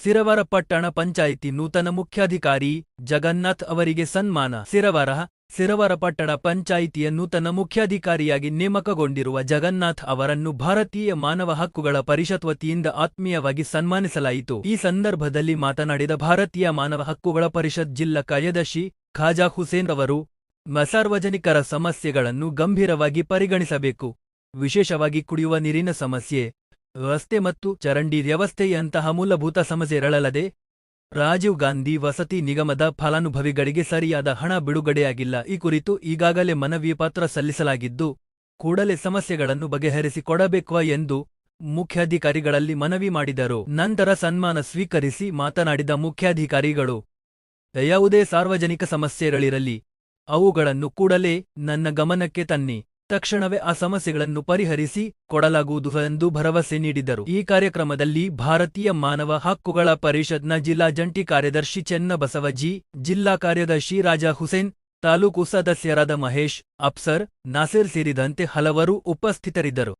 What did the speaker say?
ಸಿರವಾರ ಪಟ್ಟಣ ಪಂಚಾಯಿತಿ ನೂತನ ಮುಖ್ಯಾಧಿಕಾರಿ ಜಗನ್ನಾಥ್ ಅವರಿಗೆ ಸನ್ಮಾನ. ಸಿರವಾರ ಪಟ್ಟಣ ಪಂಚಾಯಿತಿಯ ನೂತನ ಮುಖ್ಯಾಧಿಕಾರಿಯಾಗಿ ನೇಮಕಗೊಂಡಿರುವ ಜಗನ್ನಾಥ್ ಅವರನ್ನು ಭಾರತೀಯ ಮಾನವ ಹಕ್ಕುಗಳ ಪರಿಷತ್ ವತಿಯಿಂದ ಆತ್ಮೀಯವಾಗಿ ಸನ್ಮಾನಿಸಲಾಯಿತು. ಈ ಸಂದರ್ಭದಲ್ಲಿ ಮಾತನಾಡಿದ ಭಾರತೀಯ ಮಾನವ ಹಕ್ಕುಗಳ ಪರಿಷತ್ ಜಿಲ್ಲಾ ಕಾರ್ಯದರ್ಶಿ ಖಾಜಾ ಹುಸೇನ್ ಅವರು, ಸಾರ್ವಜನಿಕರ ಸಮಸ್ಯೆಗಳನ್ನು ಗಂಭೀರವಾಗಿ ಪರಿಗಣಿಸಬೇಕು. ವಿಶೇಷವಾಗಿ ಕುಡಿಯುವ ನೀರಿನ ಸಮಸ್ಯೆ, ರಸ್ತೆ ಮತ್ತು ಚರಂಡಿ ವ್ಯವಸ್ಥೆಯಂತಹ ಮೂಲಭೂತ ಸಮಸ್ಯೆಗಳಲ್ಲದೆ ರಾಜೀವ್ ಗಾಂಧಿ ವಸತಿ ನಿಗಮದ ಫಲಾನುಭವಿಗಳಿಗೆ ಸರಿಯಾದ ಹಣ ಬಿಡುಗಡೆಯಾಗಿಲ್ಲ. ಈ ಕುರಿತು ಈಗಾಗಲೇ ಮನವಿ ಪತ್ರ ಸಲ್ಲಿಸಲಾಗಿದ್ದು, ಕೂಡಲೇ ಸಮಸ್ಯೆಗಳನ್ನು ಬಗೆಹರಿಸಿಕೊಡಬೇಕು ಎಂದು ಮುಖ್ಯಾಧಿಕಾರಿಗಳಲ್ಲಿ ಮನವಿ ಮಾಡಿದರು. ನಂತರ ಸನ್ಮಾನ ಸ್ವೀಕರಿಸಿ ಮಾತನಾಡಿದ ಮುಖ್ಯಾಧಿಕಾರಿಗಳು, ಯಾವುದೇ ಸಾರ್ವಜನಿಕ ಸಮಸ್ಯೆಗಳಿರಲಿ ಅವುಗಳನ್ನು ಕೂಡಲೇ ನನ್ನ ಗಮನಕ್ಕೆ ತನ್ನಿ. ತಕ್ಷಣವೇ ಆ ಸಮಸ್ಯೆಗಳನ್ನು ಪರಿಹರಿಸಿ ಕೊಡಲಾಗುವುದು ಎಂದು ಭರವಸೆ ನೀಡಿದರು. ಈ ಕಾರ್ಯಕ್ರಮದಲ್ಲಿ ಭಾರತೀಯ ಮಾನವ ಹಕ್ಕುಗಳ ಪರಿಷತ್ನ ಜಿಲ್ಲಾ ಜಂಟಿ ಕಾರ್ಯದರ್ಶಿ ಚೆನ್ನಬಸವಜಿ, ಜಿಲ್ಲಾ ಕಾರ್ಯದರ್ಶಿ ರಾಜಾ ಹುಸೇನ್, ತಾಲೂಕು ಸದಸ್ಯರಾದ ಮಹೇಶ್, ಅಪ್ಸರ್, ನಾಸೀರ್ ಸೇರಿದಂತೆ ಹಲವರು ಉಪಸ್ಥಿತರಿದ್ದರು.